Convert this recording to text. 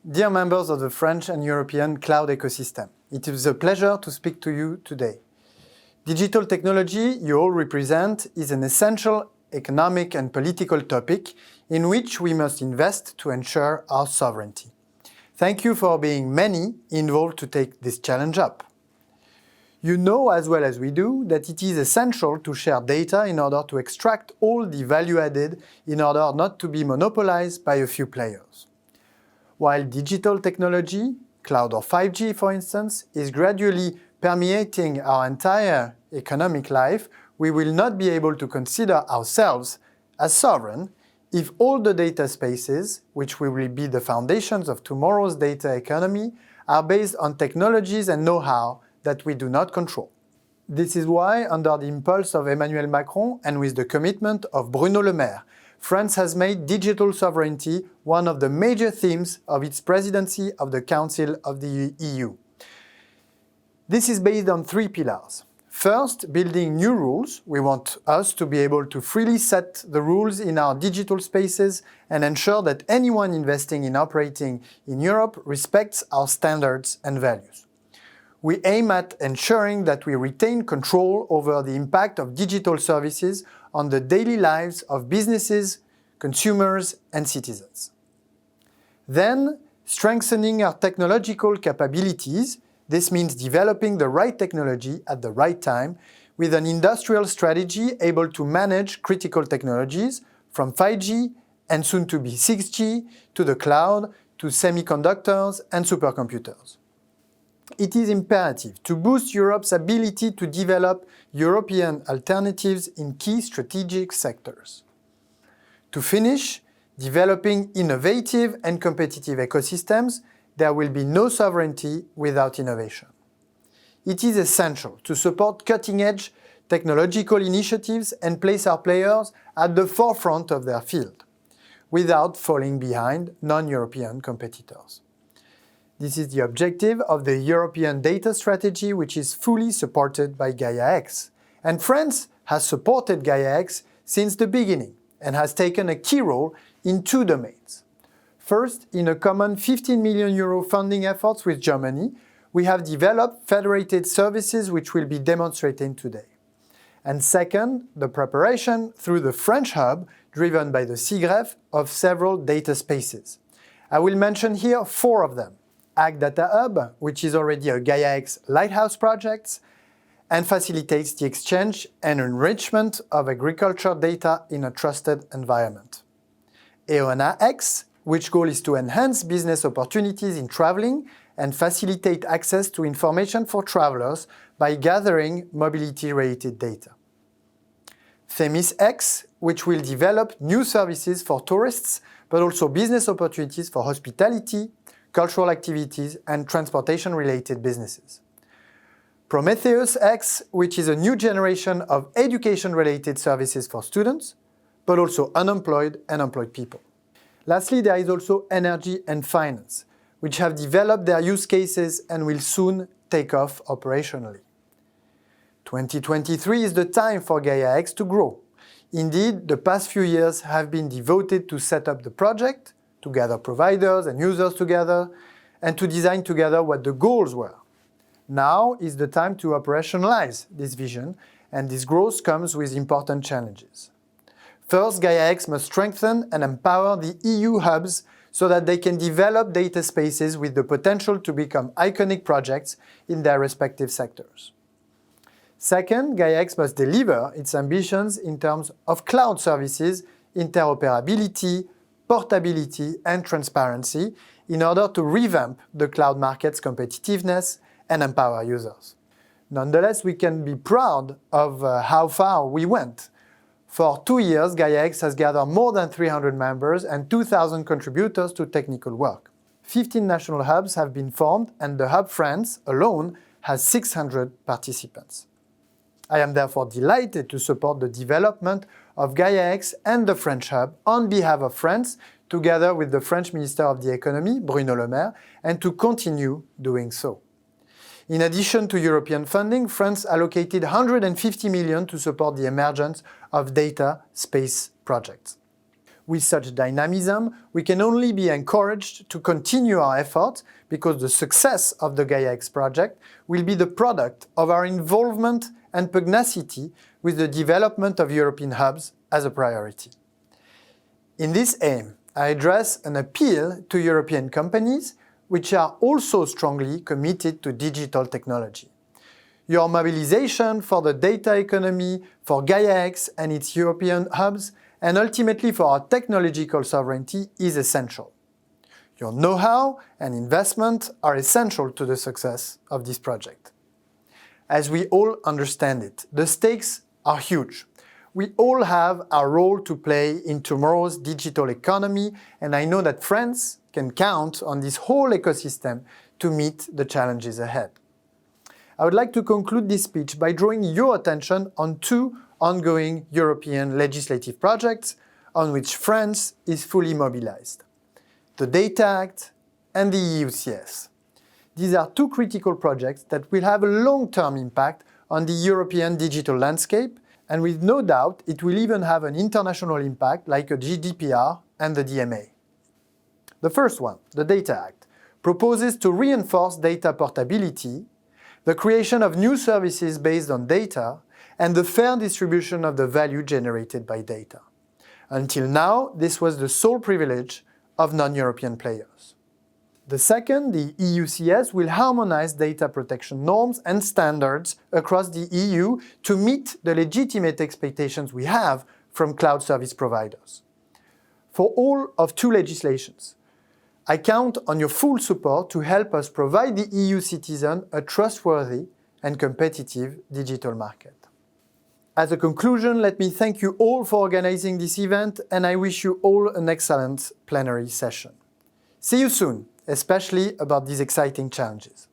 Dear members of the French and European cloud ecosystem, it is a pleasure to speak to you today. Digital technology you all represent is an essential economic and political topic in which we must invest to ensure our sovereignty. Thank you for being many involved to take this challenge up. You know as well as we do that it is essential to share data in order to extract all the value added in order not to be monopolized by a few players. While digital technology, cloud or 5G for instance, is gradually permeating our entire economic life, we will not be able to consider ourselves as sovereign if all the data spaces, which will be the foundations of tomorrow's data economy, are based on technologies and know-how that we do not control. This is why, under the impulse of Emmanuel Macron and with the commitment of Bruno Le Maire, France has made digital sovereignty one of the major themes of its presidency of the Council of the EU. This is based on three pillars. First, building new rules. We want us to be able to freely set the rules in our digital spaces and ensure that anyone investing in operating in Europe respects our standards and values. We aim at ensuring that we retain control over the impact of digital services on the daily lives of businesses, consumers, and citizens. Then, strengthening our technological capabilities. This means developing the right technology at the right time with an industrial strategy able to manage critical technologies from 5G and soon to be 6G to the cloud to semiconductors and supercomputers. It is imperative to boost Europe's ability to develop European alternatives in key strategic sectors. To finish, developing innovative and competitive ecosystems, there will be no sovereignty without innovation. It is essential to support cutting-edge technological initiatives and place our players at the forefront of their field, without falling behind non-European competitors. This is the objective of the European data strategy, which is fully supported by Gaia-X. And France has supported Gaia-X since the beginning and has taken a key role in two domains. First, in a common 15 million euro funding efforts with Germany, we have developed federated services which will be demonstrated today. And second, the preparation through the French hub, driven by the CIGREF, of several data spaces. I will mention here four of them. Ag Data Hub, which is already a Gaia-X lighthouse project, and facilitates the exchange and enrichment of agriculture data in a trusted environment. Gaia-X, which goal is to enhance business opportunities in traveling and facilitate access to information for travelers by gathering mobility-related data. Themis-X, which will develop new services for tourists, but also business opportunities for hospitality, cultural activities, and transportation-related businesses. Prometheus-X, which is a new generation of education-related services for students, but also unemployed and employed people. Lastly, there is also energy and finance, which have developed their use cases and will soon take off operationally. 2023 is the time for Gaia-X to grow. Indeed, the past few years have been devoted to set up the project, to gather providers and users together, and to design together what the goals were. Now is the time to operationalize this vision, and this growth comes with important challenges. First, Gaia-X must strengthen and empower the EU hubs so that they can develop data spaces with the potential to become iconic projects in their respective sectors. Second, Gaia-X must deliver its ambitions in terms of cloud services, interoperability, portability, and transparency in order to revamp the cloud market's competitiveness and empower users. Nonetheless, we can be proud of how far we went. For 2 years, Gaia-X has gathered more than 300 members and 2,000 contributors to technical work. 15 national hubs have been formed, and the Hub France alone has 600 participants. I am therefore delighted to support the development of Gaia-X and the French hub on behalf of France, together with the French Minister of the Economy, Bruno Le Maire, and to continue doing so. In addition to European funding, France allocated 150 million to support the emergence of data space projects. With such dynamism, we can only be encouraged to continue our efforts because the success of the Gaia-X project will be the product of our involvement and pugnacity with the development of European hubs as a priority. In this aim, I address an appeal to European companies which are also strongly committed to digital technology. Your mobilization for the data economy, for Gaia-X and its European hubs, and ultimately for our technological sovereignty is essential. Your know-how and investment are essential to the success of this project. As we all understand it, the stakes are huge. We all have our role to play in tomorrow's digital economy, and I know that France can count on this whole ecosystem to meet the challenges ahead. I would like to conclude this speech by drawing your attention on two ongoing European legislative projects on which France is fully mobilized: the Data Act and the EU-CS. These are two critical projects that will have a long-term impact on the European digital landscape, and with no doubt it will even have an international impact like a GDPR and the DMA. The first one, the Data Act, proposes to reinforce data portability, the creation of new services based on data, and the fair distribution of the value generated by data. Until now, this was the sole privilege of non-European players. The second, the EU-CS, will harmonize data protection norms and standards across the EU to meet the legitimate expectations we have from cloud service providers. For all of two legislations, I count on your full support to help us provide the EU citizen a trustworthy and competitive digital market. As a conclusion, let me thank you all for organizing this event, and I wish you all an excellent plenary session. See you soon, especially about these exciting challenges.